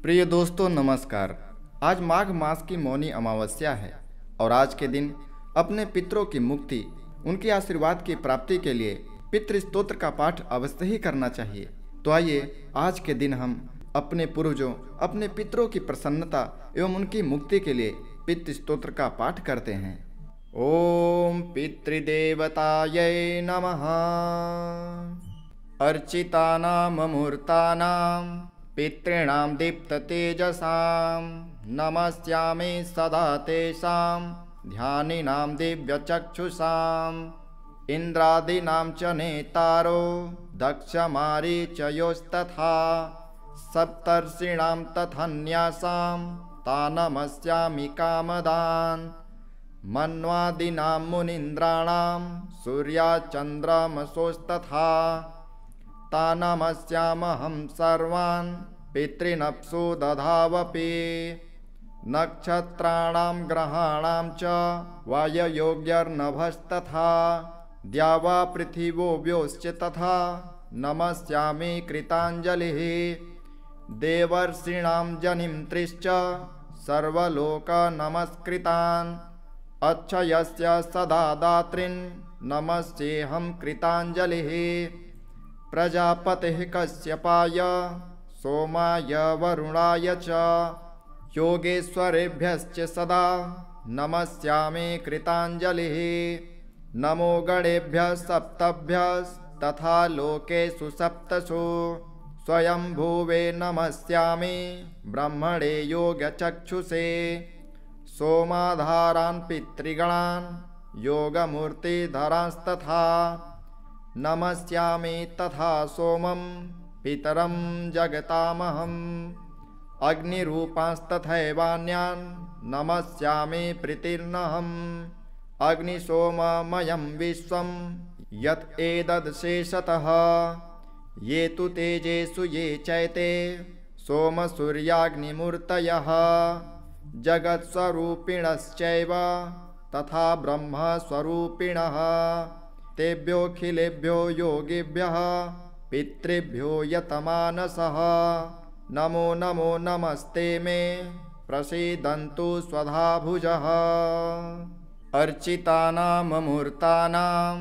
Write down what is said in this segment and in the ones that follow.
प्रिय दोस्तों नमस्कार। आज माघ मास की मौनी अमावस्या है और आज के दिन अपने पितरों की मुक्ति, उनके आशीर्वाद की प्राप्ति के लिए पितृ स्तोत्र का पाठ अवश्य ही करना चाहिए। तो आइए आज के दिन हम अपने पूर्वजों, अपने पितरों की प्रसन्नता एवं उनकी मुक्ति के लिए पितृ स्तोत्र का पाठ करते हैं। ओम पितृदेवतायै नमः। अर्चितानां मूर्तानां पितॄणां दीप्ततेजसां नमस्यामि सदा तेषां ध्यानिनां दिव्यचक्षुषाम् इन्द्रादीनां च नेतारो दक्षमारीचयोस्तथा सप्तर्षीणां तथान्यासां तान् नमस्यामि कामदान् मन्वादीनां मुनीन्द्राणां सूर्याचन्द्रमसोस्तथा तान् नमस्यामहं सर्वान् पितॄनप्सु दधावपि नक्षत्राणां ग्रहाणां च वाययोग्यर्नभस्तथा द्यावा पृथिव्योश्च तथा नमस्यामि कृताञ्जलिः देवर्षीणां जनिमन्त्रिश्च सर्वलोकनमस्कृतान् अच्छयस्य सदा दातॄन् नमस्येऽहं कृताञ्जलिः प्रजापतिः कश्यपाय सोमाय वरुणाय च योगेश्वरेभ्यश्च सदा नमस्यामि कृताञ्जलिः नमो गणेभ्यः सप्तभ्यस्तथा लोकेषु सप्तसु स्वयंभुवे नमस्यामि ब्रह्मणे योगचक्षुषे सोमाधारान् पितृगणान् योगमूर्तिधरांस्तथा नमस्यामि तथा सोमं पितरं जगतामहम् अग्निरूपांस्तथैवान्यान् नमस्यामि प्रीतिर्नहम् अग्निसोममयं विश्वं यत् एतद्शेषतः ये तु तेजेषु ये चैते सोमसूर्याग्निमूर्तयः जगत्स्वरूपिणश्चैव तथा ब्रह्मस्वरूपिणः तेभ्योऽखिलेभ्यो योगिभ्यः पितृभ्यो यतमानसः नमो नमो नमस्ते मे प्रसीदन्तु स्वधा भुजः। अर्चितानां मूर्तानां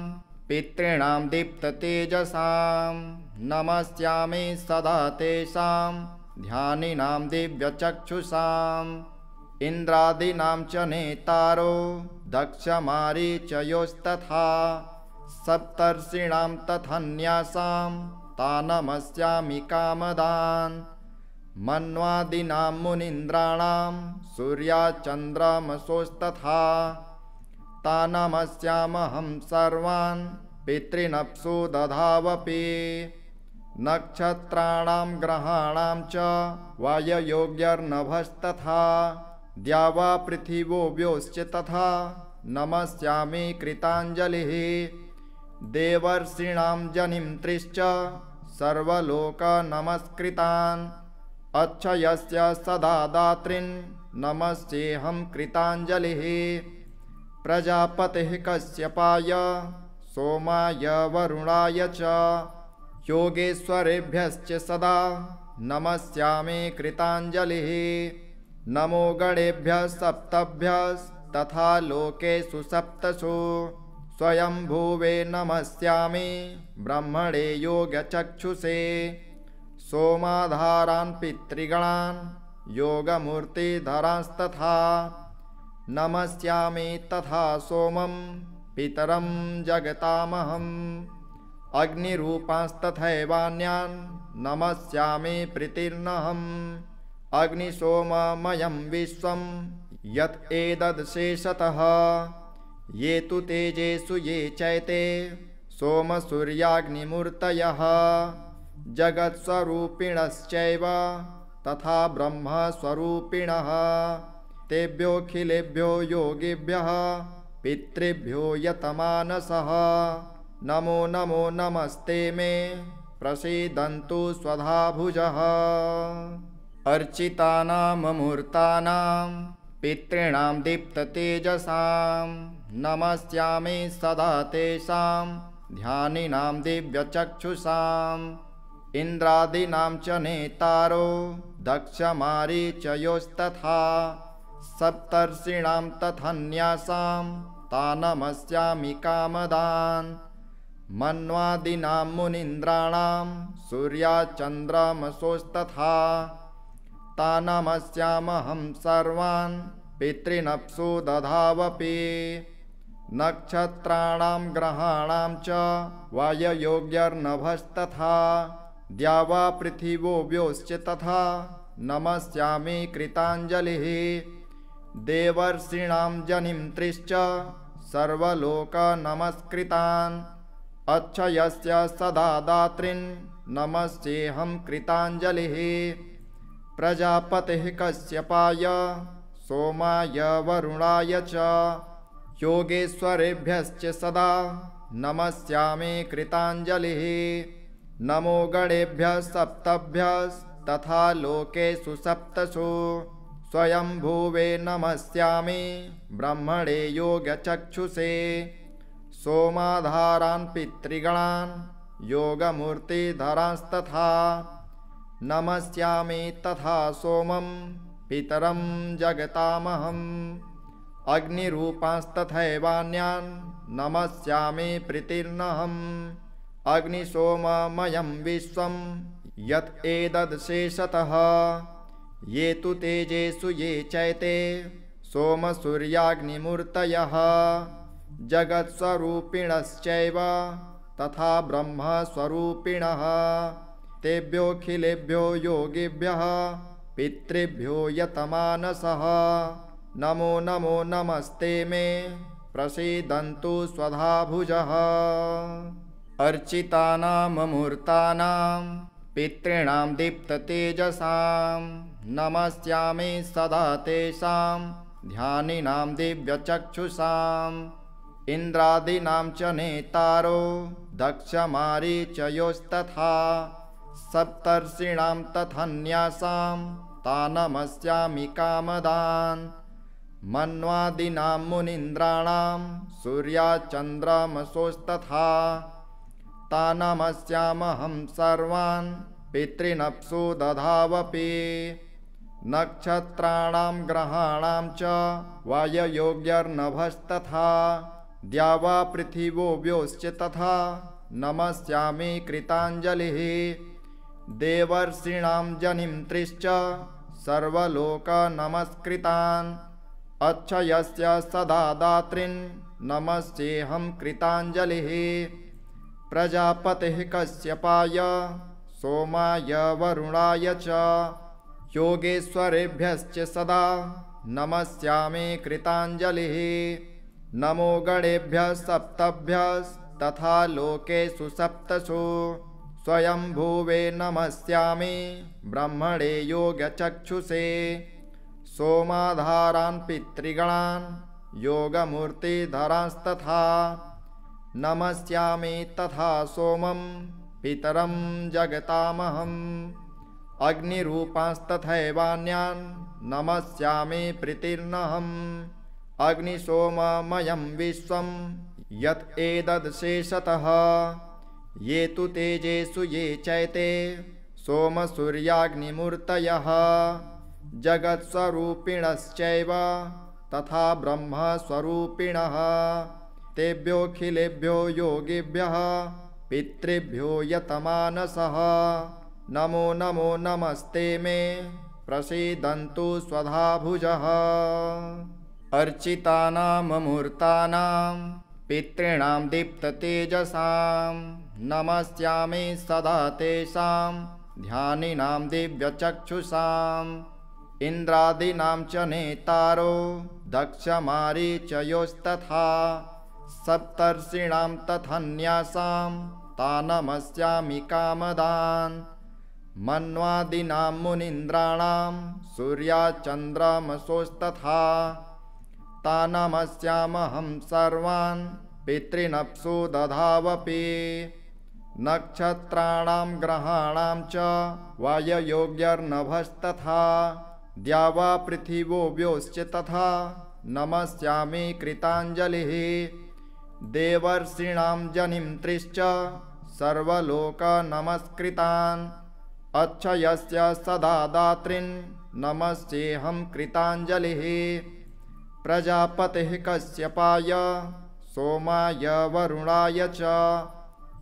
पितॄणां दीप्ततेजसां नमस्यामि सदा तेषां ध्यानिनां दिव्यचक्षुषाम् इन्द्रादीनां च नेतारो दक्षमारीचयोस्तथा सप्तर्षीणां तथान्यासां तान् नमस्यामि कामदान् मन्वादीनां मुनीन्द्राणां सूर्याचन्द्रमसोस्तथा तान् नमस्यामहं सर्वान् पितॄनप्सु दधावपि नक्षत्राणां ग्रहाणां च वाययोग्यर्नभस्तथा द्यावा पृथिव्योश्च तथा नमस्यामि कृताञ्जलिः देवर्षीणां जनिमन्त्रिश्च सर्वलोकनमस्कृतान् अच्छयस्य सदा दातॄन् नमस्येऽहं कृताञ्जलिः प्रजापतिः कश्यपाय सोमाय वरुणाय च योगेश्वरेभ्यश्च सदा नमस्यामि कृताञ्जलिः नमो गणेभ्यः सप्तभ्यस्तथा लोकेषु सप्तसु स्वयंभुवे नमस्यामि ब्रह्मणे योगचक्षुषे सोमाधारान् पितृगणान् योगमूर्तिधरांस्तथा नमस्यामि तथा सोमं पितरं जगतामहम् अग्निरूपांस्तथैवान्यान् नमस्यामि प्रीतिर्नहम् अग्निसोममयं विश्वं यत् एतद्शेषतः ये तु तेजेषु ये चैते सोमसूर्याग्निमूर्तयः जगत्स्वरूपिणश्चैव तथा ब्रह्मस्वरूपिणः तेभ्योऽखिलेभ्यो योगिभ्यः पितृभ्यो यतमानसः नमो नमो नमस्ते मे प्रसीदन्तु स्वधा भुजः। अर्चितानां मूर्तानां पितॄणां दीप्ततेजसां नमस्यामि सदा तेषां ध्यानिनां दिव्यचक्षुषाम् इन्द्रादीनां च नेतारो दक्षमारीचयोस्तथा सप्तर्षीणां तथान्यासां तानमस्यामि कामदान् मन्वादीनां मुनीन्द्राणां सूर्याचन्द्रमसोस्तथा तानमस्यामहं सर्वान् पितॄनप्सु दधावपि नक्षत्राणां ग्रहाणां च वाययोग्यर्नभस्तथा द्यावा पृथिवो व्योश्च तथा नमस्यामि कृताञ्जलिः देवर्षीणां जनिमन्त्रिश्च सर्वलोकनमस्कृतान् अच्छयस्य सदा दातॄन् नमस्येऽहं कृताञ्जलिः प्रजापतिः कश्यपाय सोमाय वरुणाय च योगेश्वरेभ्यश्च सदा नमस्यामि कृताञ्जलिः नमो गणेभ्यः सप्तभ्यस्तथा लोकेषु सप्तसु स्वयंभुवे नमस्यामि ब्रह्मणे योगचक्षुषे सोमाधारान् पितृगणान् योगमूर्तिधरांस्तथा नमस्यामि तथा सोमं पितरं जगतामहम् अग्निरूपांस्तथैवान्यान् नमस्यामि प्रीतिर्नहम् अग्निसोममयं विश्वं यत् एतदशेषतः ये तु तेजेषु ये चैते सोमसूर्याग्निमूर्तयः जगत्स्वरूपिणश्चैव तथा ब्रह्मस्वरूपिणः तेभ्योऽखिलेभ्यो योगिभ्यः पितृभ्यो यतमानसः नमो नमो नमस्ते मे प्रसीदन्तु स्वधा भुजः अर्चितानाममूर्तानां पितॄणां दीप्ततेजसां नमस्यामि सदा तेषां ध्यानिनां दिव्यचक्षुषाम् इन्द्रादीनां च नेतारो दक्षमारीचयोस्तथा सप्तर्षीणां तथान्यासां तानमस्यामि कामदान् मन्वादीनां मुनीन्द्राणां सूर्याचन्द्रमसोस्तथा तानमस्यामहं सर्वान् पितॄनप्सु दधावपि नक्षत्राणां ग्रहाणां च वाययोग्यर्नभस्तथा द्यावा पृथिवो व्योश्च तथा नमस्यामि कृताञ्जलिः देवर्षीणां जनिमन्त्रिश्च सर्वलोकनमस्कृतान् अच्छयस्य सदा दातॄन् नमस्येऽहं कृताञ्जलिः प्रजापतिः कश्यपाय सोमाय वरुणाय च योगेश्वरेभ्यश्च सदा नमस्यामि कृताञ्जलिः नमो गणेभ्यः सप्तभ्यस्तथा लोकेषु सप्तसु स्वयंभुवे नमस्यामि ब्रह्मणे योगचक्षुषे सोमाधारान् पितृगणान् योगमूर्तिधरांस्तथा नमस्यामि तथा सोमं पितरं जगतामहम् अग्निरूपांस्तथैवान्यान् नमस्यामि प्रीतिर्नहम् अग्निसोममयं विश्वं यत् एतदशेषतः ये तु तेजेषु ये चैते सोमसूर्याग्निमूर्तयः जगत्स्वरूपिणश्चैव तथा ब्रह्मस्वरूपिणः तेभ्योऽखिलेभ्यो योगिभ्यः पितृभ्यो यतमानसः नमो नमो नमस्ते मे प्रसीदन्तु स्वधा भुजः अर्चितानाममूर्तानां पितॄणां दीप्ततेजसां नमस्यामि सदा तेषां ध्यानिनां दिव्यचक्षुषाम् इन्द्रादीनां च नेतारो दक्षमारीचयोस्तथा सप्तर्षीणां तथान्यासां तानमस्यामि कामदान् मन्वादीनां मुनीन्द्राणां सूर्याचन्द्रमसोस्तथा तानमस्यामहं सर्वान् पितॄनप्सु दधावपि नक्षत्राणां ग्रहाणां च वाययोग्यर्नभस्तथा द्यावा पृथिवो व्योश्च तथा नमस्यामि कृताञ्जलिः देवर्षीणां जनिमन्त्रिश्च सर्वलोकनमस्कृतान् अच्छयस्य सदा दातॄन् नमस्येऽहं कृताञ्जलिः। प्रजापतिः कश्यपाय सोमाय वरुणाय च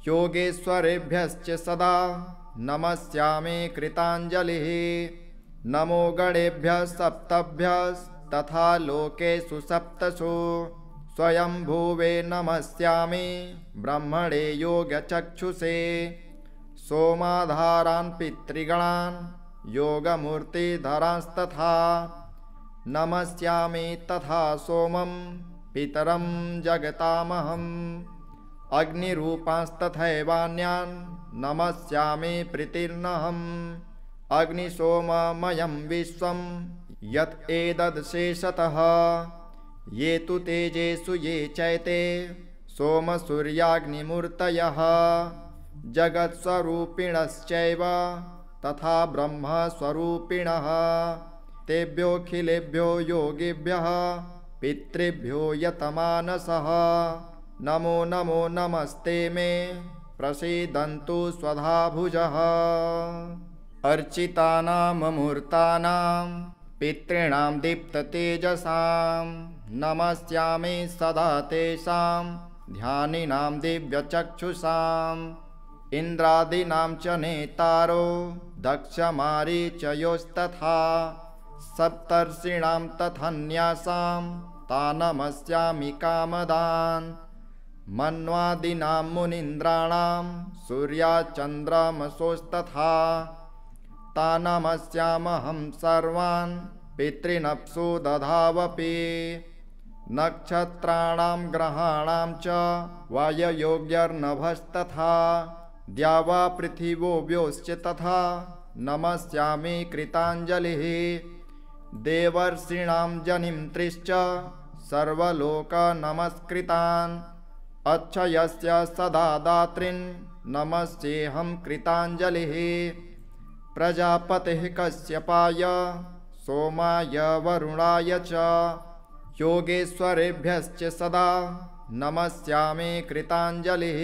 योगेश्वरेभ्यश्च सदा नमस्यामि कृताञ्जलिः। नमो गणेभ्यः सप्तभ्यस्तथा लोकेषु सप्तसु स्वयंभुवे नमस्यामि ब्रह्मणे योगचक्षुषे। सोमाधारान् पितृगणान् योगमूर्तिधरांस्तथा नमस्यामि तथा सोमं पितरं जगतामहम्। अग्निरूपांस्तथैवान्यान् नमस्यामि प्रीतिर्नहम्। अग्निसोममयं विश्वं यत् एतदशेषतः ये तु तेजेषु ये चैते सोमसूर्याग्निमूर्तयः जगत्स्वरूपिणश्चैव तथा ब्रह्मस्वरूपिणः। तेभ्योऽखिलेभ्यो योगिभ्यः पितृभ्यो यतमानसः नमो नमो नमस्ते मे प्रसीदन्तु स्वधाभुजः। अर्चितानाममूर्तानां पितॄणां दीप्ततेजसां नमस्यामि सदा तेषां ध्यानिनां दिव्यचक्षुषाम्। इन्द्रादीनां च नेतारो दक्षमारीचयोस्तथा सप्तर्षीणां तथान्यासां तान् नमस्यामि कामदान्। मन्वादीनां मुनीन्द्राणां सूर्याचन्द्रमसोस्तथा तान् नमस्यामहं सर्वान् पितॄनप्सु दधावपि। नक्षत्राणां ग्रहाणां च वाययोग्यर्नभस्तथा द्यावा पृथिव्योऽव्योश्च तथा नमस्यामि कृताञ्जलिः। देवर्षीणां जनिमन्त्रिश्च सर्वलोकनमस्कृतान् अच्छयस्य सदा दातॄन् नमस्येऽहं कृताञ्जलिः। प्रजापतिः कश्यपाय सोमाय वरुणाय च योगेश्वरेभ्यश्च सदा नमस्यामि कृताञ्जलिः।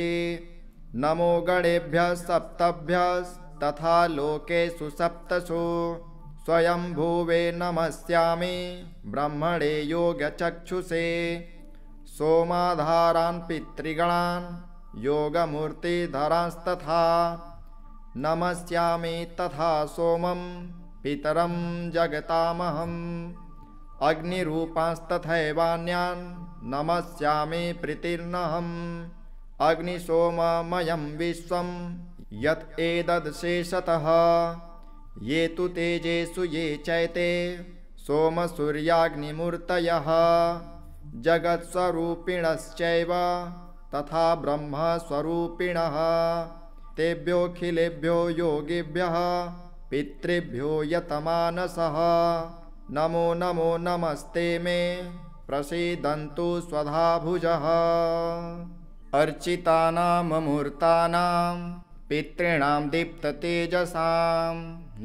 नमो गणेभ्यः सप्तभ्यस्तथा लोकेषु सप्तसु स्वयंभुवे नमस्यामि ब्रह्मणे योगचक्षुषे। सोमाधारान् पितृगणान् योगमूर्तिधरांस्तथा नमस्यामि तथा सोमं पितरं जगतामहम्। अग्निरूपांस्तथैवान्यान् नमस्यामि प्रीतिर्नहम्। अग्निसोममयं विश्वं यत् एतदशेषतः ये तु तेजेषु ये चैते सोमसूर्याग्निमूर्तयः जगत्स्वरूपिणश्चैव तथा ब्रह्मस्वरूपिणः। तेभ्योऽखिलेभ्यो योगिभ्यः पितृभ्यो यतमानसः नमो नमो नमस्ते मे प्रसीदन्तु स्वधाभुजः। अर्चितानाममूर्तानां पितॄणां दीप्ततेजसां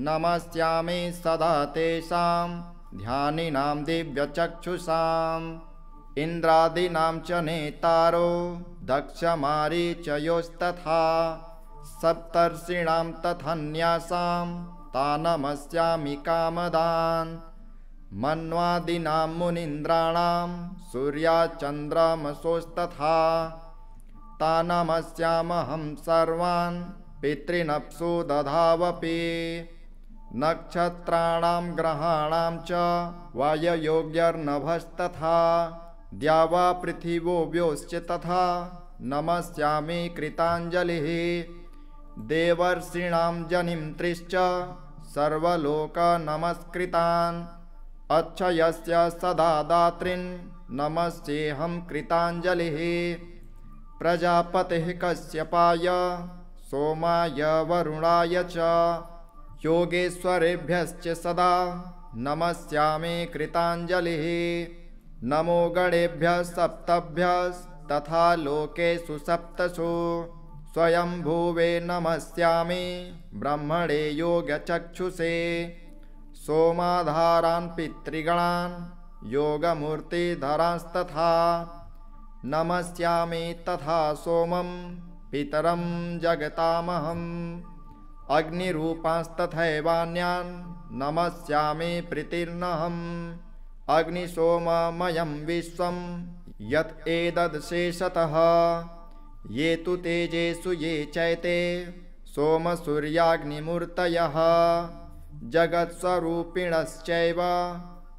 नमस्यामि सदा तेषां ध्यानिनां दिव्यचक्षुषाम्। इन्द्रादीनां च नेतारो दक्षमारीचयोस्तथा सप्तर्षीणां तथान्यासां तान् नमस्यामि कामदान्। मन्वादीनां मुनीन्द्राणां सूर्याचन्द्रमसोस्तथा तान् नमस्यामहं सर्वान् पितॄनप्सु दधावपि। नक्षत्राणां ग्रहाणां च वाययोग्यर्नभस्तथा द्यावा पृथिव्योऽव्योश्च तथा नमस्यामि कृताञ्जलिः। देवर्षीणां जनिमन्त्रिश्च सर्वलोकनमस्कृतान् अच्छयस्य सदा दातॄन् नमस्येऽहं कृताञ्जलिः। प्रजापतिः कश्यपाय सोमाय वरुणाय च योगेश्वरेभ्यश्च सदा नमस्यामि कृताञ्जलिः। नमो गणेभ्यः सप्तभ्यस्तथा लोकेषु सप्तसु स्वयंभुवे नमस्यामि ब्रह्मणे योगचक्षुषे। सोमाधारान् पितृगणान् योगमूर्तिधरांस्तथा नमस्यामि तथा सोमं पितरं जगतामहम्। अग्निरूपांस्तथैवान्यान् नमस्यामि प्रीतिर्नहम् अग्निसोममयं विश्वं यत् एतद्शेषतः ये तु तेजेषु ये चैते सोमसूर्याग्निमूर्तयः जगत्स्वरूपिणश्चैव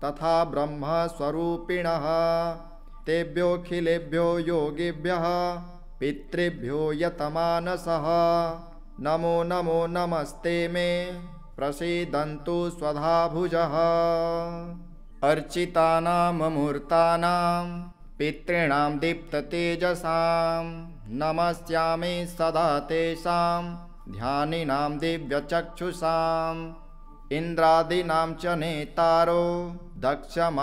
तथा ब्रह्मस्वरूपिणः तेभ्योऽखिलेभ्यो योगिभ्यः पितृभ्यो यतमानसः नमो नमो नमस्ते मे प्रसीदन्तु स्वधाभुजः अर्चितानाममूर्तानां पितॄणां दीप्ततेजसां नमस्यामि सदा तेषां ध्यानिनां दिव्यचक्षुषाम् इन्द्रादीनां च नेतारो दक्षमारीचयोस्तथा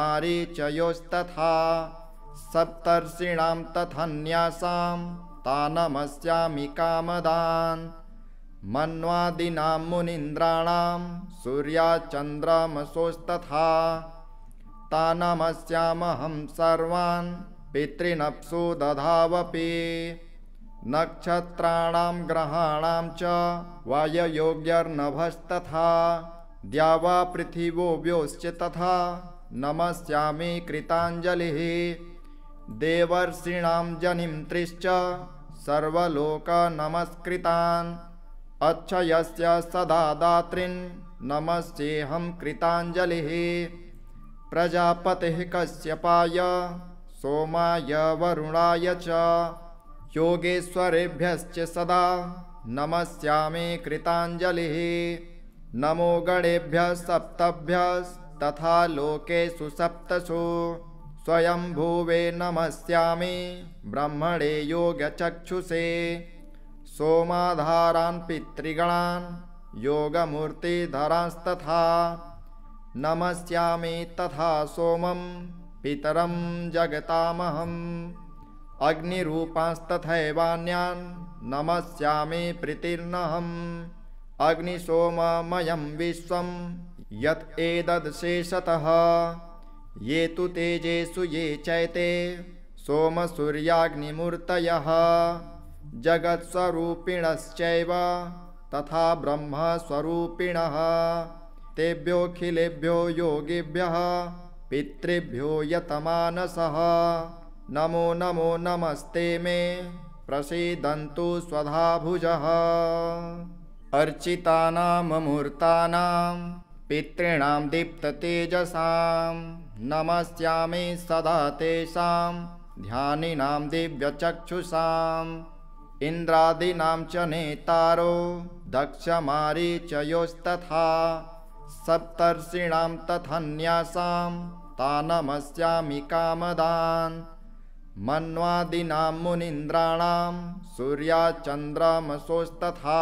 सप्तर्षीणां तथन्यासां तानमस्यामि कामदान् मन्वादीनां मुनीन्द्राणां सूर्याचन्द्रमसोस्तथा तानमस्यामहं सर्वान् पितॄनप्सु दधावपि नक्षत्राणां ग्रहाणां च वाययोग्यर्नभस्तथा द्यावा पृथिवो व्योश्च तथा नमस्यामि कृताञ्जलिः देवर्षीणां जनिमन्त्रिश्च सर्वलोकनमस्कृतान् अक्षयस्य सदा दातॄन् नमस्येऽहं कृताञ्जलिः प्रजापतिः कश्यपाय सोमाय वरुणाय च योगेश्वरेभ्यश्च सदा नमस्यामि कृताञ्जलिः नमो गणेभ्यः सप्तभ्यस्तथा लोकेषु सप्तसु स्वयंभुवे नमस्यामि ब्रह्मणे योगचक्षुषे सोमाधारान् पितृगणान् योगमूर्तिधरांस्तथा नमस्यामि तथा सोमं पितरं जगतामहम् अग्निरूपांस्तथैवान्यान् नमस्यामि प्रीतिर्नहम् अग्निसोममयं विश्वं यत् एतद्शेषतः ये तु तेजेषु ये चैते सोमसूर्याग्निमूर्तयः जगत्स्वरूपिणश्चैव तथा ब्रह्मस्वरूपिणः तेभ्योऽखिलेभ्यो योगिभ्यः पितृभ्यो यतमानसः नमो नमो नमस्ते मे प्रसीदन्तु स्वधाभुजः अर्चितानाममूर्तानां पितॄणां दीप्ततेजसां नमस्यामि सदा तेषां ध्यानिनां दिव्यचक्षुषाम् इन्द्रादीनां च नेतारो दक्षमारीचयोस्तथा सप्तर्षीणां तथन्यासां तानमस्यामि कामदान् मन्वादीनां मुनीन्द्राणां सूर्याचन्द्रमसोस्तथा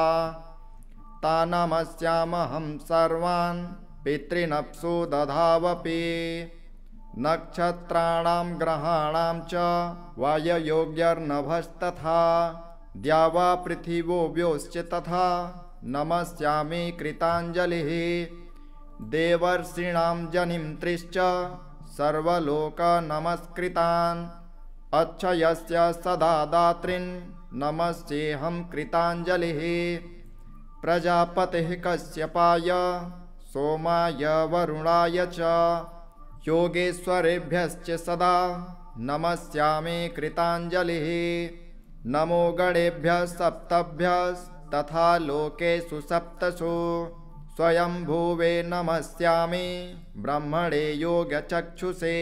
तानमस्यामहं सर्वान् पितॄनप्सु दधावपि नक्षत्राणां ग्रहाणां च वाययोग्यर्नभस्तथा द्यावा पृथिवो व्योश्च तथा नमस्यामि कृताञ्जलिः देवर्षीणां जनिमन्त्रिश्च सर्वलोकनमस्कृतान् अक्षयस्य सदा दातॄन् नमस्येऽहं कृताञ्जलिः प्रजापतिः कश्यपाय सोमाय वरुणाय च योगेश्वरेभ्यश्च सदा नमस्यामि कृताञ्जलिः नमो गणेभ्यः सप्तभ्यस्तथा लोकेषु सप्तसु स्वयंभुवे नमस्यामि ब्रह्मणे योगचक्षुषे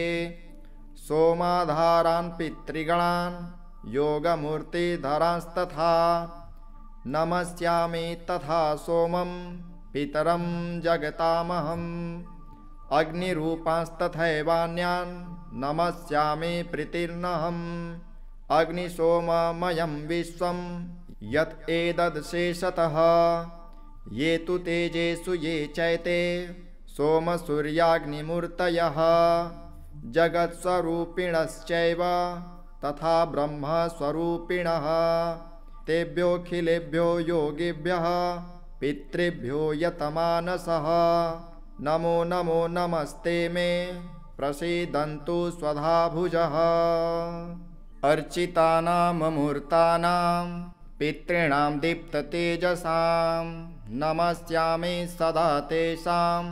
सोमाधारान् पितृगणान् योगमूर्तिधरांस्तथा नमस्यामि तथा सोमं पितरं जगतामहम् अग्निरूपांस्तथैवान्यान् नमस्यामि प्रीतिर्नहम् अग्निसोममयं विश्वं यत् एतद्शेषतः ये तु तेजेषु ये चैते सोमसूर्याग्निमूर्तयः जगत्स्वरूपिणश्चैव तथा ब्रह्मस्वरूपिणः तेभ्योऽखिलेभ्यो योगिभ्यः पितृभ्यो यतमानसः नमो नमो नमस्ते मे प्रसीदन्तु स्वधाभुजः अर्चितानाममूर्तानां पितॄणां दीप्ततेजसां नमस्यामि सदा तेषां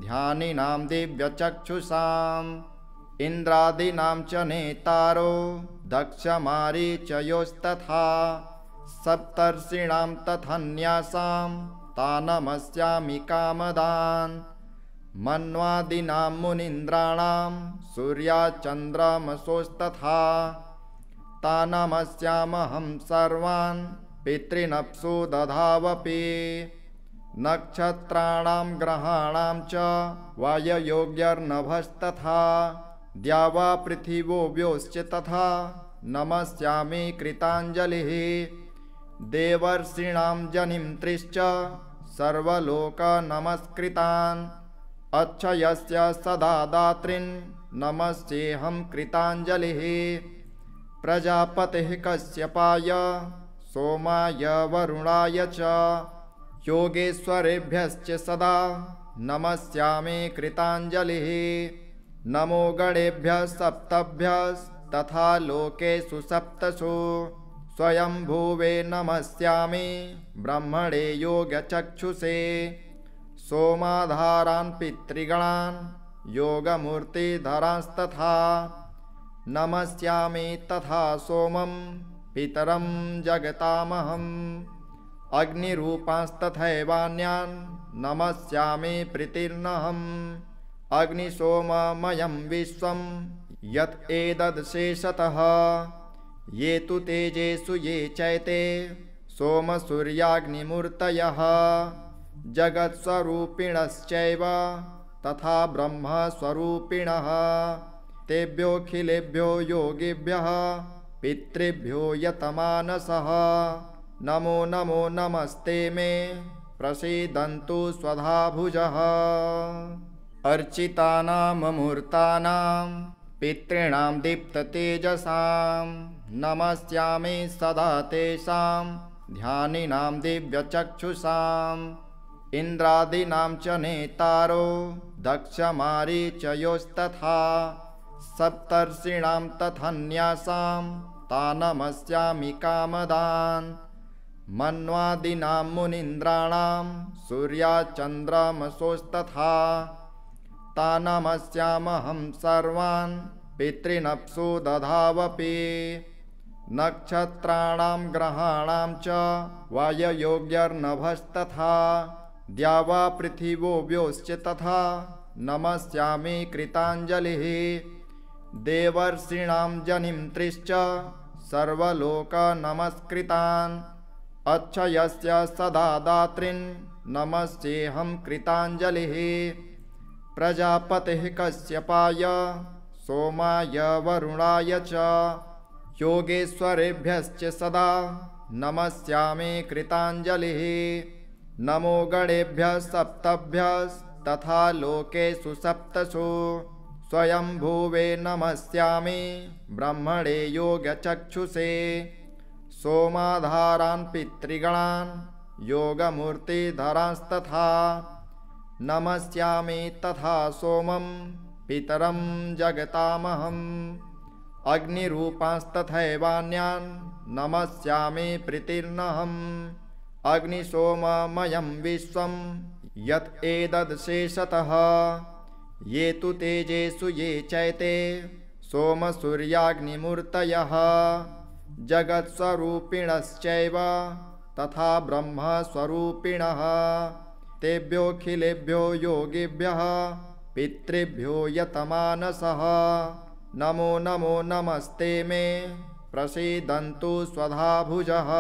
ध्यानिनां दिव्यचक्षुषाम् इन्द्रादीनां च नेतारो दक्षमारीचयोस्तथा सप्तर्षीणां तथान्यासां तानमस्यामि कामदान् मन्वादीनां मुनीन्द्राणां सूर्याचन्द्रमसोस्तथा तानमस्यामहं सर्वान् पितॄनप्सु दधावपि नक्षत्राणां ग्रहाणां च वाययोग्यर्नभस्तथा द्यावा पृथिवो व्योश्च तथा नमस्यामि कृताञ्जलिः देवर्षीणां जनिं त्रिश्च सर्वलोकनमस्कृतान् अच्छयस्य सदा दातॄन् नमस्येऽहं कृताञ्जलिः प्रजापतिः कश्यपाय सोमाय वरुणाय च योगेश्वरेभ्यश्च सदा नमस्यामि कृताञ्जलिः नमो गणेभ्यः सप्तभ्यस्तथा लोकेषु सप्तसु स्वयंभुवे नमस्यामि ब्रह्मणे योगचक्षुषे सोमाधारान् पितृगणान् योगमूर्तिधरांस्तथा नमस्यामि तथा सोमं पितरं जगतामहम् अग्निरूपांस्तथैवान्यान् नमस्यामि प्रीतिर्नहम् अग्निसोममयं विश्वं यत् एतद्शेषतः ये तु तेजेषु ये चैते सोमसूर्याग्निमूर्तयः जगत्स्वरूपिणश्चैव तथा ब्रह्मस्वरूपिणः तेभ्योऽखिलेभ्यो योगिभ्यः पितृभ्यो यतमानसः नमो नमो नमस्ते मे प्रसीदन्तु स्वधा भुजः अर्चितानाममूर्तानां पितॄणां दीप्ततेजसां नमस्यामि सदा तेषां ध्यानिनां दिव्यचक्षुषाम् इन्द्रादीनां च नेतारो दक्षमारीचयोस्तथा सप्तर्षीणां तथान्यासां तानमस्यामि कामदान् मन्वादीनां मुनीन्द्राणां सूर्याचन्द्रमसोस्तथा तानमस्यामहं सर्वान् पितॄनप्सु दधावपि नक्षत्राणां ग्रहाणां च वाययोग्यर्नभस्तथा द्यावा पृथिवो व्योश्च तथा नमस्यामि कृताञ्जलिः देवर्षीणां जनिं त्रिश्च सर्वलोकनमस्कृतान् अच्छयस्य सदा दातॄन् नमस्येऽहं कृताञ्जलिः प्रजापतिः कश्यपाय सोमाय वरुणाय च योगेश्वरेभ्यश्च सदा नमस्यामि कृताञ्जलिः नमो गणेभ्यः सप्तभ्यस्तथा लोकेषु सप्तसु स्वयंभुवे नमस्यामि ब्रह्मणे योगचक्षुषे सोमाधारान् पितृगणान् योगमूर्तिधरांस्तथा नमस्यामि तथा सोमं पितरं जगतामहम् अग्निरूपांस्तथैवान्यान् नमस्यामि प्रीतिर्नहम् अग्निसोममयं विश्वं यत् एतद्शेषतः ये तु तेजेषु ये चैते सोमसूर्याग्निमूर्तयः जगत्स्वरूपिणश्चैव तथा ब्रह्मस्वरूपिणः तेभ्योऽखिलेभ्यो योगिभ्यः पितृभ्यो यतमानसः नमो नमो नमस्ते मे प्रसीदन्तु स्वधा भुजः।